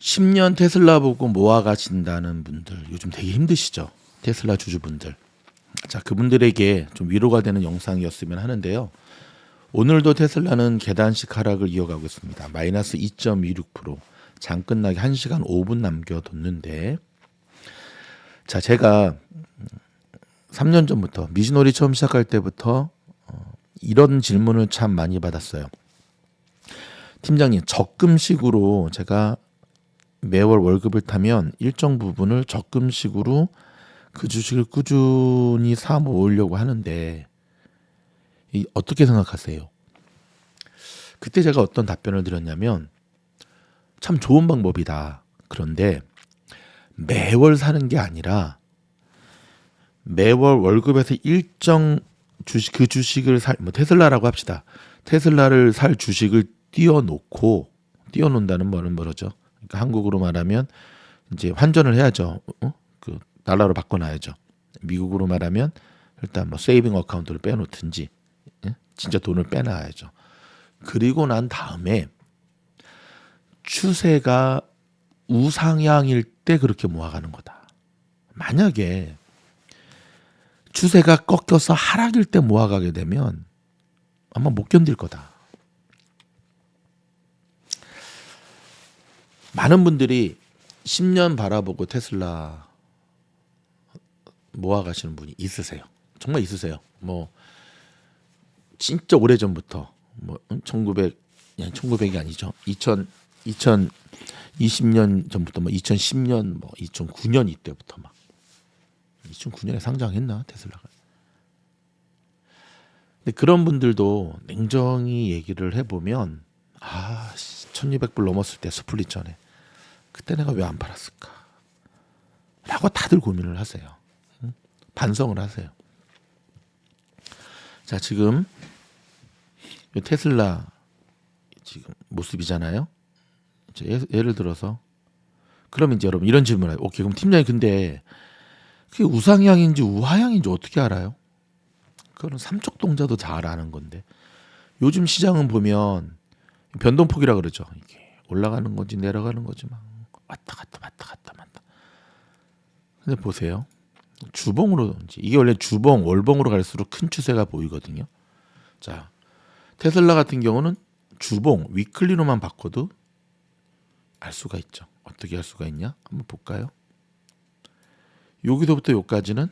10년 테슬라 보고 모아가신다는 분들 요즘 되게 힘드시죠? 테슬라 주주분들. 자, 그분들에게 좀 위로가 되는 영상이었으면 하는데요. 오늘도 테슬라는 계단식 하락을 이어가고 있습니다. 마이너스 2.26%. 장 끝나기 1시간 5분 남겨뒀는데, 자, 제가 3년 전부터 미즈놀이 처음 시작할 때부터 이런 질문을 참 많이 받았어요. 팀장님, 적금식으로 제가 매월 월급을 타면 일정 부분을 적금식으로 그 주식을 꾸준히 사 모으려고 하는데 어떻게 생각하세요? 그때 제가 어떤 답변을 드렸냐면 참 좋은 방법이다. 그런데 매월 사는 게 아니라 매월 월급에서 일정 주식 그 주식을 테슬라라고 합시다. 테슬라를 살 주식을 띄워놓는다는 말은 뭐죠? 그러니까 한국으로 말하면 이제 환전을 해야죠. 그 달러로 바꿔놔야죠. 미국으로 말하면 일단 뭐 세이빙 어카운트를 빼놓든지 진짜 돈을 빼놔야죠. 그리고 난 다음에 추세가 우상향일 때 그렇게 모아가는 거다. 만약에 추세가 꺾여서 하락일 때 모아가게 되면 아마 못 견딜 거다. 많은 분들이 10년 바라보고 테슬라 모아가시는 분이 있으세요. 정말 있으세요. 뭐 진짜 오래전부터 뭐 1900이 아니죠. 2020년 전부터 뭐 2010년 뭐 2009년 이때부터 막 2009년에 상장했나 테슬라가. 근데 그런 분들도 냉정히 얘기를 해보면 1200불 넘었을 때 스플릿 전에 그때 내가 왜 안 팔았을까 라고 다들 고민을 하세요. 반성을 하세요. 자, 지금 테슬라 지금 모습이잖아요. 예를 들어서 그럼 이제 여러분 이런 질문을 해요. 오케이, 그럼 팀장님 근데 그게 우상향인지 우하향인지 어떻게 알아요? 그거는 삼척동자도 잘 아는 건데 요즘 시장은 보면 변동폭이라 그러죠. 이게 올라가는 건지 내려가는 건지 막 왔다 갔다. 근데 보세요. 주봉으로 이게 원래 주봉 월봉으로 갈수록 큰 추세가 보이거든요. 자, 테슬라 같은 경우는 주봉 위클리로만 바꿔도 알 수가 있죠. 어떻게 알 수가 있냐? 한번 볼까요? 여기서부터 여기까지는,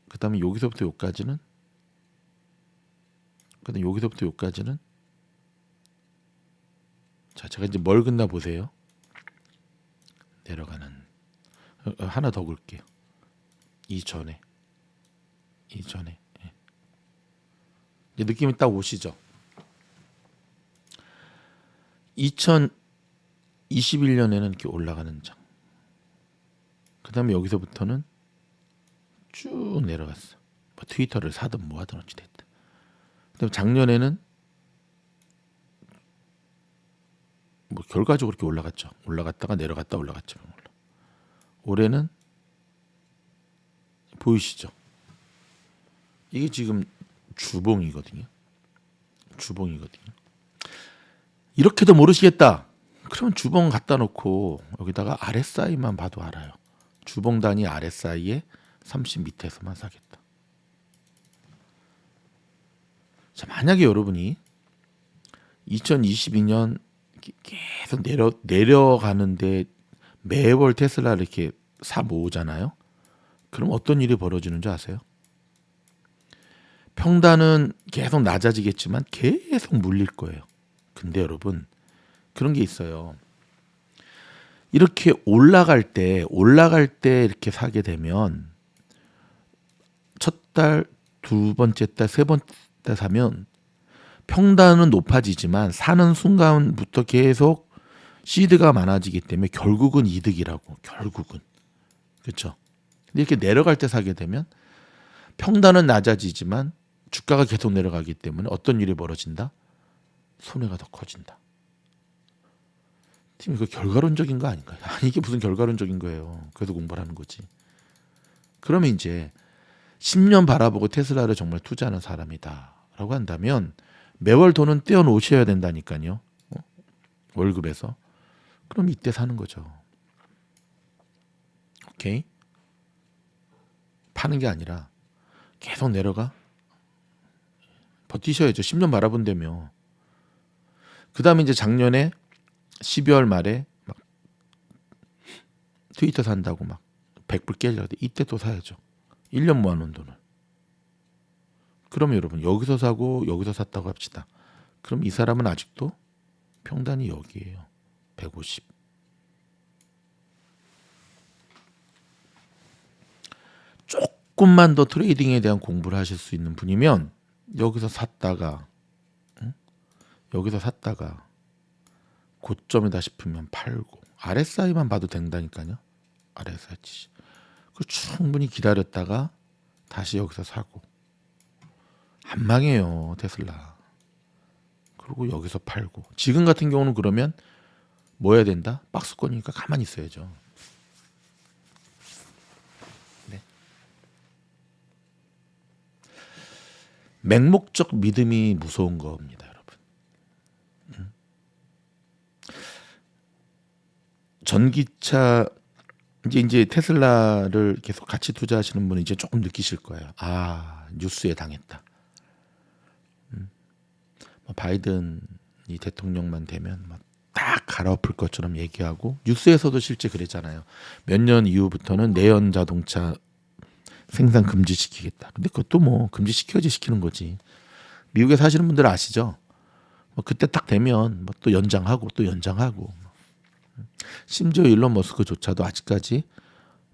그다음에 여기서부터 여기까지는, 그다음에 여기서부터 여기까지는. 자, 제가 이제 뭘 긋나 보세요. 내려가는 하나 더 긋게요. 이전에 예. 이제 느낌이 딱 오시죠. 2021년에는 이렇게 올라가는 장. 그다음에 여기서부터는 쭉 내려갔어. 뭐 트위터를 사든 뭐 하든 어찌 됐든. 그다음에 작년에는 뭐 결과적으로 이렇게 올라갔죠. 올라갔다가 내려갔다 올라갔죠. 올해는 보이시죠? 이게 지금 주봉이거든요. 이렇게도 모르시겠다. 그러면 주봉 갖다 놓고 여기다가 RSI만 봐도 알아요. 주봉 단위 RSI에 30 밑에서만 사겠다. 자, 만약에 여러분이 2022년 계속 내려가는데 매월 테슬라를 이렇게 사 모으잖아요. 그럼 어떤 일이 벌어지는 줄 아세요? 평단은 계속 낮아지겠지만 계속 물릴 거예요. 근데 여러분 그런 게 있어요. 이렇게 올라갈 때 이렇게 사게 되면 첫 달, 두 번째 달, 세 번째 달 사면 평단은 높아지지만 사는 순간부터 계속 시드가 많아지기 때문에 결국은 이득이라고. 결국은. 그렇죠? 근데 이렇게 내려갈 때 사게 되면 평단은 낮아지지만 주가가 계속 내려가기 때문에 어떤 일이 벌어진다? 손해가 더 커진다. 팀 이거 결과론적인 거 아닌가요? 아니, 이게 무슨 결과론적인 거예요. 그래서 공부를 하는 거지. 그러면 이제 10년 바라보고 테슬라를 정말 투자하는 사람이다라고 한다면 매월 돈은 떼어놓으셔야 된다니까요. 월급에서. 그럼 이때 사는 거죠. 오케이? 파는 게 아니라 계속 내려가 버티셔야죠. 10년 바라본다며. 그 다음에 이제 작년에 12월 말에 막 트위터 산다고 막 100불 깨지려고 돼. 이때 또 사야죠. 1년 모아놓은 돈을. 그럼 여러분 여기서 사고 여기서 샀다고 합시다. 그럼 이 사람은 아직도 평단이 여기에요. 150. 조금만 더 트레이딩에 대한 공부를 하실 수 있는 분이면 여기서 샀다가 여기서 샀다가 고점이다 싶으면 팔고 RSI만 봐도 된다니까요. RSI 치시. 그 충분히 기다렸다가 다시 여기서 사고 안 망해요 테슬라. 그리고 여기서 팔고 지금 같은 경우는 그러면 뭐 해야 된다? 박스권이니까 가만히 있어야죠. 네. 맹목적 믿음이 무서운 겁니다, 여러분. 전기차 이제 테슬라를 계속 같이 투자하시는 분은 이제 조금 느끼실 거예요. 아, 뉴스에 당했다. 바이든이 대통령만 되면 막 딱 갈아엎을 것처럼 얘기하고 뉴스에서도 실제 그랬잖아요. 몇 년 이후부터는 내연 자동차 생산 금지시키겠다. 근데 그것도 뭐 금지시켜야지 시키는 거지. 미국에 사시는 분들 아시죠? 뭐 그때 딱 되면 뭐 또 연장하고 또 연장하고. 심지어 일론 머스크조차도 아직까지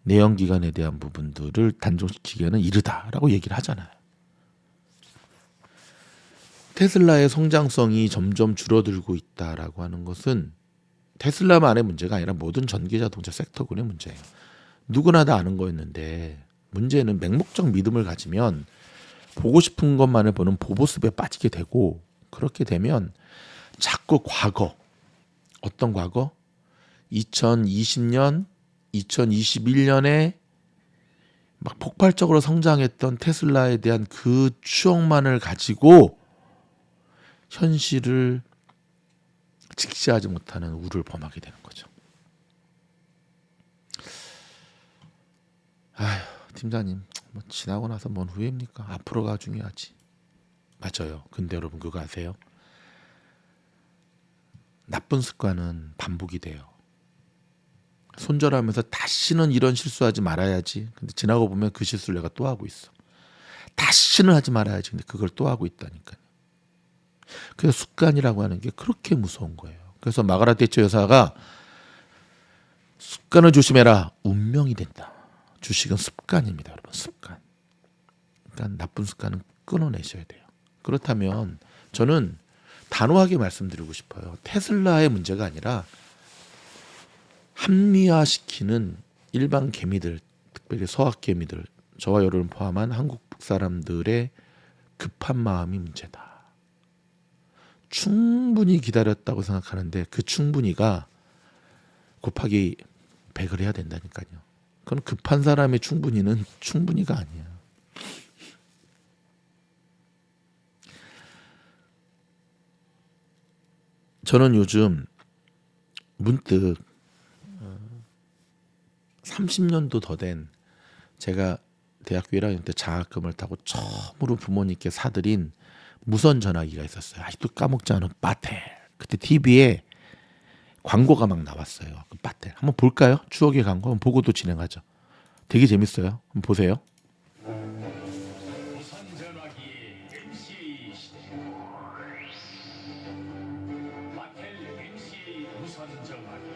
내연기관에 대한 부분들을 단종시키기에는 이르다라고 얘기를 하잖아요. 테슬라의 성장성이 점점 줄어들고 있다라고 하는 것은 테슬라만의 문제가 아니라 모든 전기자동차 섹터군의 문제예요. 누구나 다 아는 거였는데 문제는 맹목적 믿음을 가지면 보고 싶은 것만을 보는 보보습에 빠지게 되고 그렇게 되면 자꾸 과거 어떤 과거? 2020년, 2021년에 막 폭발적으로 성장했던 테슬라에 대한 그 추억만을 가지고 현실을 직시하지 못하는 우를 범하게 되는 거죠. 아휴, 팀장님, 뭐 지나고 나서 뭔 후회입니까? 앞으로가 중요하지. 맞아요. 근데 여러분 그거 아세요? 나쁜 습관은 반복이 돼요. 손절하면서 다시는 이런 실수하지 말아야지. 근데 지나고 보면 그 실수를 내가 또 하고 있어. 다시는 하지 말아야지. 근데 그걸 또 하고 있다니까요. 그래서 습관이라고 하는 게 그렇게 무서운 거예요. 그래서 마가렛 대처 여사가 습관을 조심해라. 운명이 된다. 주식은 습관입니다, 여러분. 습관. 그러니까 나쁜 습관은 끊어내셔야 돼요. 그렇다면 저는 단호하게 말씀드리고 싶어요. 테슬라의 문제가 아니라 합리화시키는 일반 개미들, 특별히 서학 개미들, 저와 여러분 포함한 한국 사람들의 급한 마음이 문제다. 충분히 기다렸다고 생각하는데 그 충분히가 곱하기 100을 해야 된다니까요. 그건 급한 사람의 충분히는 충분히가 아니야. 저는 요즘 문득 30년도 더 된 제가 대학교 1학년 때 장학금을 타고 처음으로 부모님께 사드린 무선 전화기가 있었어요. 아직도 까먹지 않은 바텔. 그때 TV에 광고가 막 나왔어요. 그 바텔. 한번 볼까요? 추억의 광고 한번 보고 또 진행하죠. 되게 재밌어요. 한번 보세요. 무선 전화기 MC 시대. 마텔 MC 무선 전화기.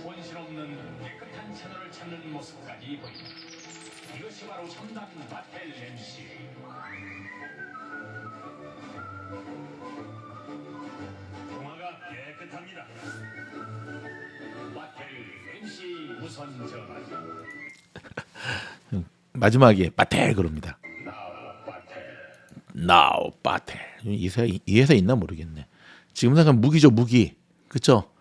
혼실 없는 깨끗한 채널을 찾는 모습까지 보인다. 이것이 바로 첨단 마텔 MC. 통화가 깨끗합니다. 마텔 MC 무선 전화기. 마지막에 바텔 그럽니다. Now 바텔. 이 회사 있나 모르겠네. 지금 생각하면 무기죠, 무기. 그쵸?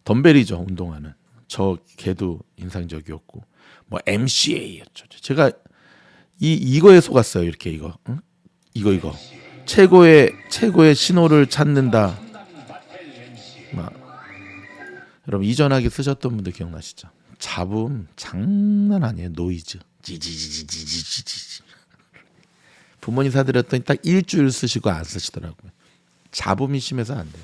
덤벨이죠, 운동화는. 저 걔도 인상적이었고 뭐 MCA였죠. 제가 이거에 속았어요. 이렇게 이거. 응? 이거 최고의 신호를 찾는다. 막 여러분 이전하게 쓰셨던 분들 기억나시죠? 잡음 장난 아니에요. 노이즈 지지지지지지지. 부모님 사드렸더니 딱 일주일 쓰시고 안 쓰시더라고요. 잡음이 심해서 안 돼요.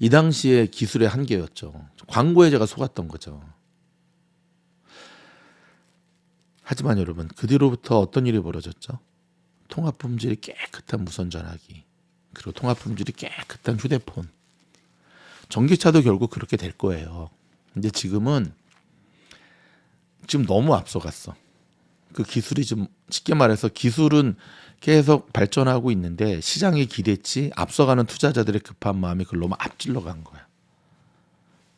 이 당시에 기술의 한계였죠. 광고에 제가 속았던 거죠. 하지만 여러분 그 뒤로부터 어떤 일이 벌어졌죠? 통합 품질이 깨끗한 무선 전화기, 그리고 통합 품질이 깨끗한 휴대폰, 전기차도 결국 그렇게 될 거예요. 근데 지금 너무 앞서갔어. 그 기술이 좀 쉽게 말해서 기술은 계속 발전하고 있는데 시장의 기대치, 앞서가는 투자자들의 급한 마음이 그걸 너무 앞질러 간 거야.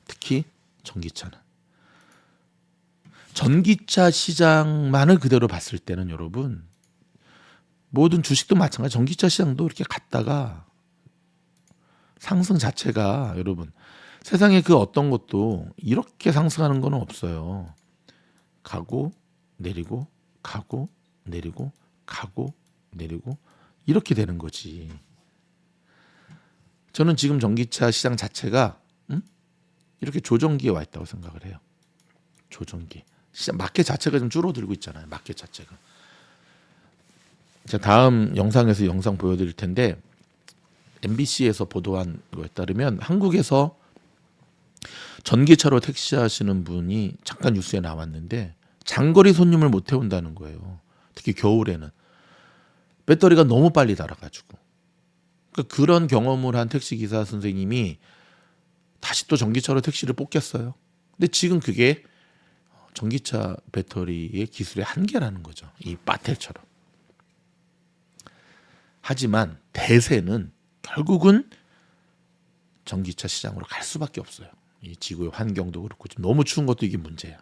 특히 전기차는. 전기차 시장만을 그대로 봤을 때는 여러분 모든 주식도 마찬가지. 전기차 시장도 이렇게 갔다가 상승 자체가 여러분 세상에 그 어떤 것도 이렇게 상승하는 건 없어요. 가고 내리고 가고 내리고 가고 내리고 이렇게 되는 거지. 저는 지금 전기차 시장 자체가 이렇게 조정기에 와 있다고 생각을 해요. 조정기. 시장 마켓 자체가 좀 줄어들고 있잖아요. 마켓 자체가. 제가 다음 영상에서 영상 보여드릴 텐데 MBC에서 보도한 거에 따르면 한국에서 전기차로 택시하시는 분이 잠깐 뉴스에 나왔는데 장거리 손님을 못 태운다는 거예요. 특히 겨울에는 배터리가 너무 빨리 닳아가지고. 그러니까 그런 경험을 한 택시기사 선생님이 다시 또 전기차로 택시를 뽑겠어요. 근데 지금 그게 전기차 배터리의 기술의 한계라는 거죠. 이 바텔처럼. 하지만 대세는 결국은 전기차 시장으로 갈 수밖에 없어요. 이 지구의 환경도 그렇고 지금 너무 추운 것도 이게 문제야.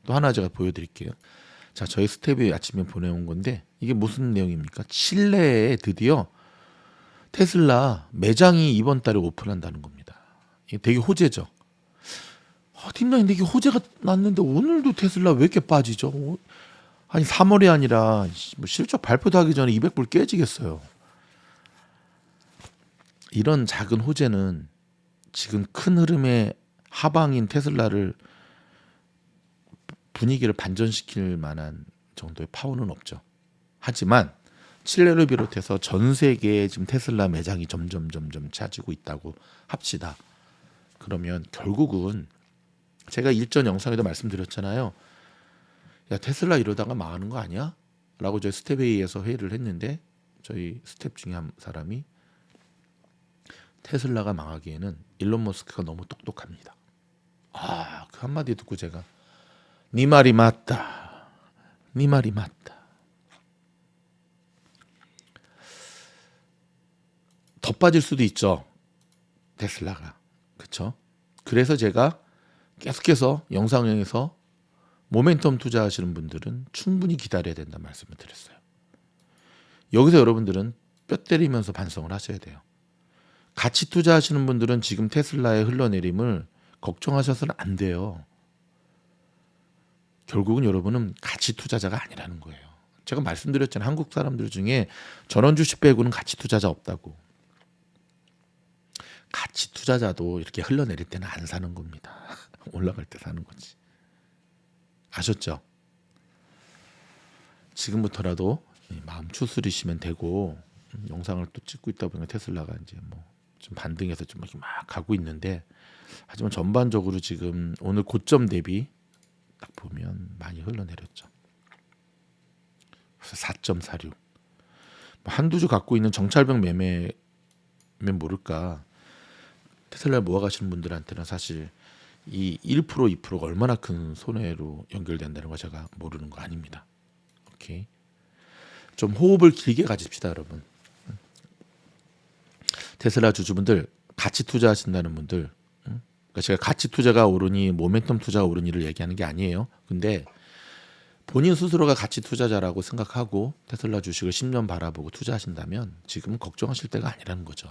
또 하나 제가 보여드릴게요. 자, 저희 스텝이 아침에 보내온 건데 이게 무슨 내용입니까? 칠레에 드디어 테슬라 매장이 이번 달에 오픈한다는 겁니다. 이게 되게 호재죠. 팀장님 이게 호재가 났는데 오늘도 테슬라 왜 이렇게 빠지죠? 아니 3월이 아니라 실적 발표도 하기 전에 200불 깨지겠어요. 이런 작은 호재는 지금 큰 흐름의 하방인 테슬라를 분위기를 반전시킬 만한 정도의 파워는 없죠. 하지만 칠레를 비롯해서 전 세계에 지금 테슬라 매장이 점점 차지고 있다고 합시다. 그러면 결국은 제가 일전 영상에도 말씀드렸잖아요. 야 테슬라 이러다가 망하는 거 아니야? 라고 저희 스텝회의에서 회의를 했는데 저희 스텝 중에 한 사람이 테슬라가 망하기에는 일론 머스크가 너무 똑똑합니다. 그 한마디 듣고 제가 네 말이 맞다. 네 말이 맞다. 더 빠질 수도 있죠. 테슬라가. 그렇죠? 그래서 제가 계속해서 영상에서 모멘텀 투자하시는 분들은 충분히 기다려야 된다 말씀을 드렸어요. 여기서 여러분들은 뼈 때리면서 반성을 하셔야 돼요. 같이 투자하시는 분들은 지금 테슬라의 흘러내림을 걱정하셔서는 안 돼요. 결국은 여러분은 가치 투자자가 아니라는 거예요. 제가 말씀드렸잖아요. 한국 사람들 중에 전원주식 빼고는 가치 투자자 없다고. 가치 투자자도 이렇게 흘러내릴 때는 안 사는 겁니다. 올라갈 때 사는 거지. 아셨죠? 지금부터라도 마음 추스리시면 되고 영상을 또 찍고 있다 보니까 테슬라가 이제 뭐 좀 반등해서 좀 막 가고 있는데 하지만 전반적으로 지금 오늘 고점 대비 딱 보면 많이 흘러내렸죠. 그래서 4.46. 한두 주 갖고 있는 정찰병 매매면 모를까. 테슬라를 모아가시는 분들한테는 사실 이 1% 2%가 얼마나 큰 손해로 연결된다는 거 제가 모르는 거 아닙니다. 오케이. 좀 호흡을 길게 가집시다, 여러분. 테슬라 주주분들 가치 투자하신다는 분들, 그러니까 제가 가치 투자가 오르니 모멘텀 투자가 오르니를 얘기하는 게 아니에요. 근데 본인 스스로가 가치 투자자라고 생각하고 테슬라 주식을 10년 바라보고 투자하신다면 지금은 걱정하실 때가 아니라는 거죠.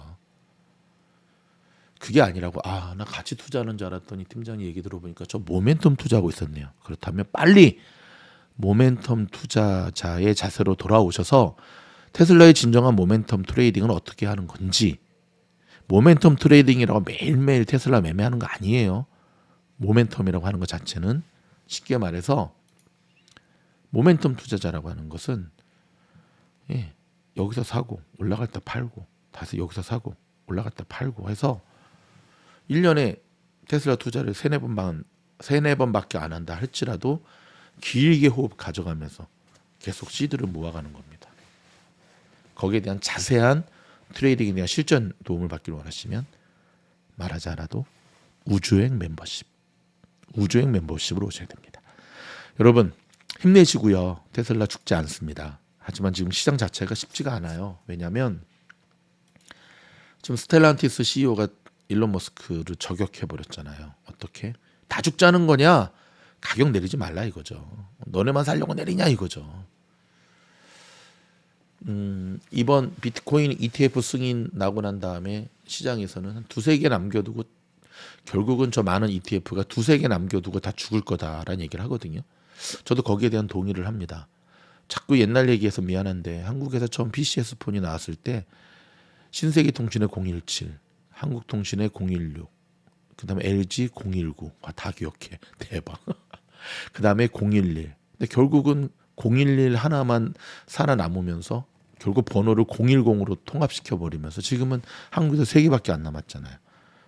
그게 아니라고 나 가치 투자하는 줄 알았더니 팀장님 얘기 들어보니까 저 모멘텀 투자하고 있었네요. 그렇다면 빨리 모멘텀 투자자의 자세로 돌아오셔서 테슬라의 진정한 모멘텀 트레이딩은 어떻게 하는 건지 모멘텀 트레이딩이라고 매일매일 테슬라 매매하는 거 아니에요. 모멘텀이라고 하는 것 자체는 쉽게 말해서 모멘텀 투자자라고 하는 것은 여기서 사고 올라갈 때 팔고 다시 여기서 사고 올라갈 때 팔고 해서 1년에 테슬라 투자를 세네 번밖에 안 한다 할지라도 길게 호흡 가져가면서 계속 시드를 모아가는 겁니다. 거기에 대한 자세한 트레이딩에 대한 실전 도움을 받기를 원하시면 말하지 않아도 우주행 멤버십으로 오셔야 됩니다. 여러분 힘내시고요. 테슬라 죽지 않습니다. 하지만 지금 시장 자체가 쉽지가 않아요. 왜냐하면 지금 스텔란티스 CEO가 일론 머스크를 저격해 버렸잖아요. 어떻게? 다 죽자는 거냐? 가격 내리지 말라 이거죠. 너네만 살려고 내리냐 이거죠. 이번 비트코인 ETF 승인 나고 난 다음에 시장에서는 한 두세 개 남겨두고 결국은 저 많은 ETF가 두세 개 남겨두고 다 죽을 거다라는 얘기를 하거든요. 저도 거기에 대한 동의를 합니다. 자꾸 옛날 얘기해서 미안한데 한국에서 처음 PCS 폰이 나왔을 때 신세계통신의 017, 한국통신의 016, 그다음에 LG 019, 다 기억해. 대박. 그다음에 011. 근데 결국은 011 하나만 살아남으면서 결국 번호를 010으로 통합시켜 버리면서 지금은 한국에서 세 개밖에 안 남았잖아요.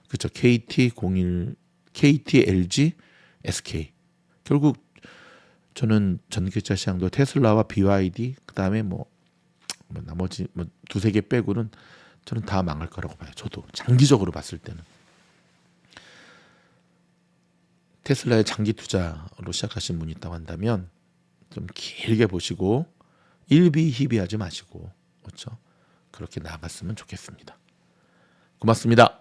그렇죠. KT, 01, KT, LG, SK. 결국 저는 전기차 시장도 테슬라와 BYD 그다음에 나머지 두세 개 빼고는 저는 다 망할 거라고 봐요. 저도 장기적으로 봤을 때는. 테슬라의 장기 투자로 시작하신 분이 있다고 한다면 좀 길게 보시고 일비희비하지 마시고 그렇죠. 그렇게 나아갔으면 좋겠습니다. 고맙습니다.